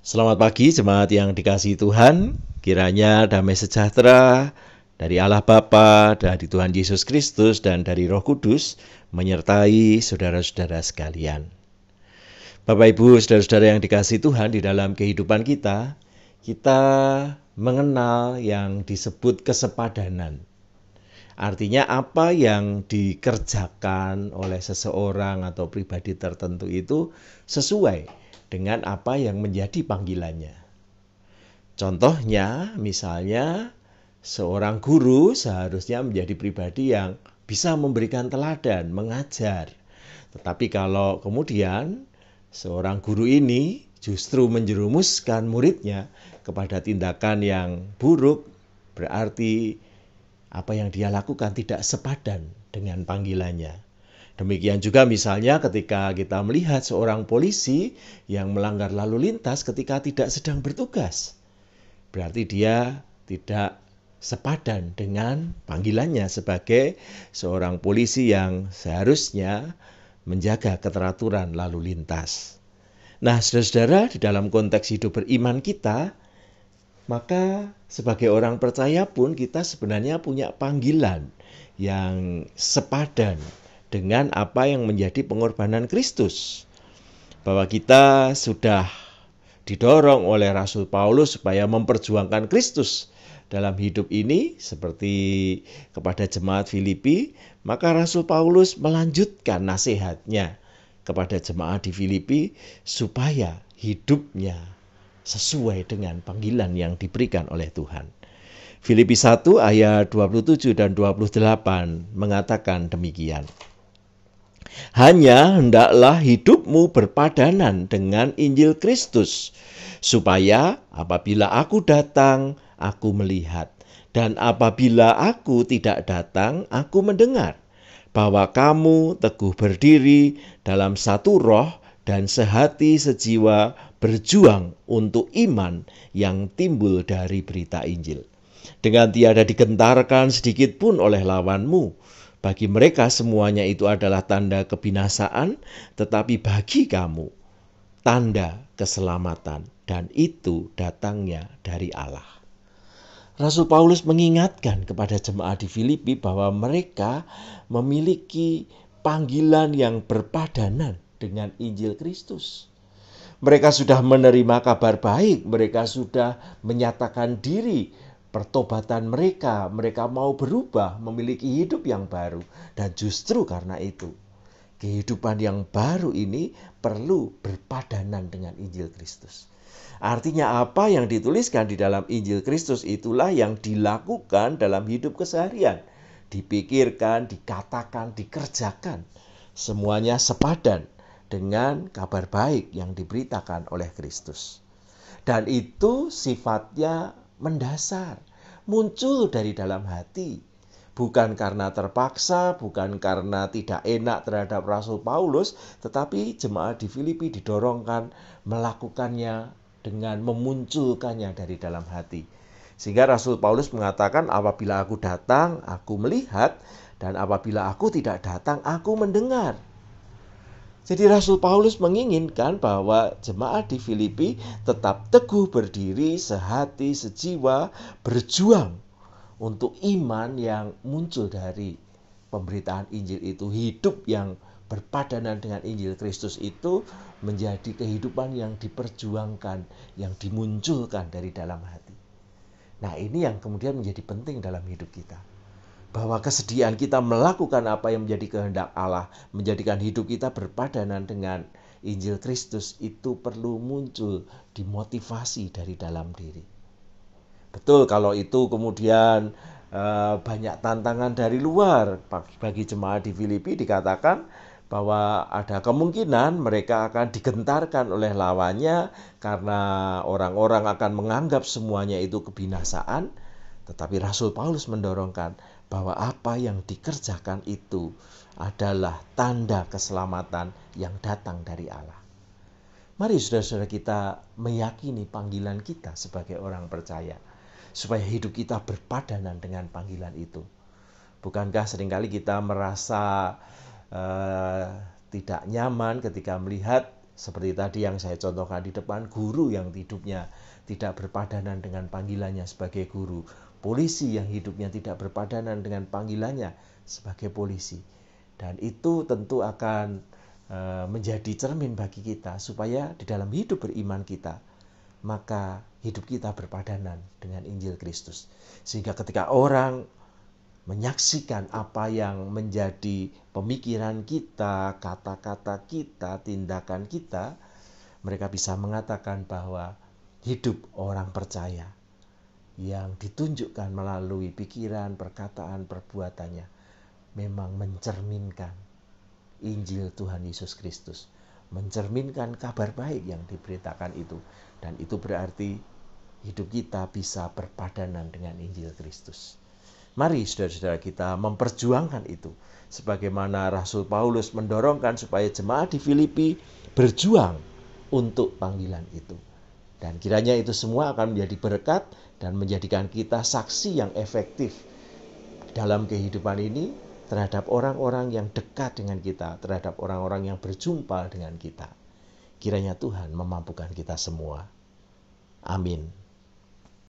Selamat pagi jemaat yang dikasihi Tuhan. Kiranya damai sejahtera dari Allah Bapa, dari Tuhan Yesus Kristus, dan dari Roh Kudus menyertai saudara-saudara sekalian. Bapak Ibu, saudara-saudara yang dikasihi Tuhan, di dalam kehidupan kita mengenal yang disebut kesepadanan. Artinya apa yang dikerjakan oleh seseorang atau pribadi tertentu itu sesuai dengan apa yang menjadi panggilannya. Contohnya, misalnya seorang guru seharusnya menjadi pribadi yang bisa memberikan teladan, mengajar. Tetapi kalau kemudian seorang guru ini justru menjerumuskan muridnya kepada tindakan yang buruk, berarti apa yang dia lakukan tidak sepadan dengan panggilannya. Demikian juga misalnya ketika kita melihat seorang polisi yang melanggar lalu lintas ketika tidak sedang bertugas. Berarti dia tidak sepadan dengan panggilannya sebagai seorang polisi yang seharusnya menjaga keteraturan lalu lintas. Nah, saudara-saudara, di dalam konteks hidup beriman kita, maka sebagai orang percaya pun kita sebenarnya punya panggilan yang sepadan dengan apa yang menjadi pengorbanan Kristus. Bahwa kita sudah didorong oleh Rasul Paulus supaya memperjuangkan Kristus dalam hidup ini seperti kepada jemaat Filipi, maka Rasul Paulus melanjutkan nasihatnya kepada jemaat di Filipi supaya hidupnya sesuai dengan panggilan yang diberikan oleh Tuhan. Filipi 1 ayat 27 dan 28 mengatakan demikian. Hanya hendaklah hidupmu berpadanan dengan Injil Kristus, supaya apabila aku datang, aku melihat, dan apabila aku tidak datang, aku mendengar, bahwa kamu teguh berdiri dalam satu roh dan sehati sejiwa berjuang untuk iman yang timbul dari berita Injil. Dengan tiada digentarkan sedikit pun oleh lawanmu. Bagi mereka semuanya itu adalah tanda kebinasaan, tetapi bagi kamu tanda keselamatan, dan itu datangnya dari Allah. Rasul Paulus mengingatkan kepada jemaat di Filipi bahwa mereka memiliki panggilan yang berpadanan dengan Injil Kristus. Mereka sudah menerima kabar baik, mereka sudah menyatakan diri pertobatan mereka mau berubah, memiliki hidup yang baru. Dan justru karena itu, kehidupan yang baru ini perlu berpadanan dengan Injil Kristus. Artinya apa yang dituliskan di dalam Injil Kristus itulah yang dilakukan dalam hidup keseharian. Dipikirkan, dikatakan, dikerjakan. Semuanya sepadan dengan kabar baik yang diberitakan oleh Kristus. Dan itu sifatnya mendasar, muncul dari dalam hati. Bukan karena terpaksa, bukan karena tidak enak terhadap Rasul Paulus, tetapi jemaat di Filipi didorongkan melakukannya dengan memunculkannya dari dalam hati. Sehingga Rasul Paulus mengatakan, apabila aku datang, aku melihat, dan apabila aku tidak datang, aku mendengar. Jadi Rasul Paulus menginginkan bahwa jemaat di Filipi tetap teguh berdiri, sehati, sejiwa, berjuang untuk iman yang muncul dari pemberitaan Injil itu. Hidup yang berpadanan dengan Injil Kristus itu menjadi kehidupan yang diperjuangkan, yang dimunculkan dari dalam hati. Nah, ini yang kemudian menjadi penting dalam hidup kita. Bahwa kesediaan kita melakukan apa yang menjadi kehendak Allah, menjadikan hidup kita berpadanan dengan Injil Kristus, itu perlu muncul dimotivasi dari dalam diri. Betul kalau itu kemudian banyak tantangan dari luar. Bagi jemaat di Filipi dikatakan bahwa ada kemungkinan mereka akan digentarkan oleh lawannya karena orang-orang akan menganggap semuanya itu kebinasaan. Tetapi Rasul Paulus mendorongkan bahwa apa yang dikerjakan itu adalah tanda keselamatan yang datang dari Allah. Mari saudara-saudara kita meyakini panggilan kita sebagai orang percaya, supaya hidup kita berpadanan dengan panggilan itu. Bukankah seringkali kita merasa tidak nyaman ketika melihat Seperti tadi yang saya contohkan di depan, guru yang hidupnya tidak berpadanan dengan panggilannya sebagai guru, polisi yang hidupnya tidak berpadanan dengan panggilannya sebagai polisi. Dan itu tentu akan menjadi cermin bagi kita supaya di dalam hidup beriman kita, maka hidup kita berpadanan dengan Injil Kristus. Sehingga ketika orang menyaksikan apa yang menjadi pemikiran kita, kata-kata kita, tindakan kita, mereka bisa mengatakan bahwa hidup orang percaya yang ditunjukkan melalui pikiran, perkataan, perbuatannya memang mencerminkan Injil Tuhan Yesus Kristus, mencerminkan kabar baik yang diberitakan itu. Dan itu berarti hidup kita bisa berpadanan dengan Injil Kristus. Mari saudara-saudara kita memperjuangkan itu. Sebagaimana Rasul Paulus mendorongkan supaya jemaat di Filipi berjuang untuk panggilan itu. Dan kiranya itu semua akan menjadi berkat dan menjadikan kita saksi yang efektif dalam kehidupan ini terhadap orang-orang yang dekat dengan kita, terhadap orang-orang yang berjumpa dengan kita. Kiranya Tuhan memampukan kita semua. Amin.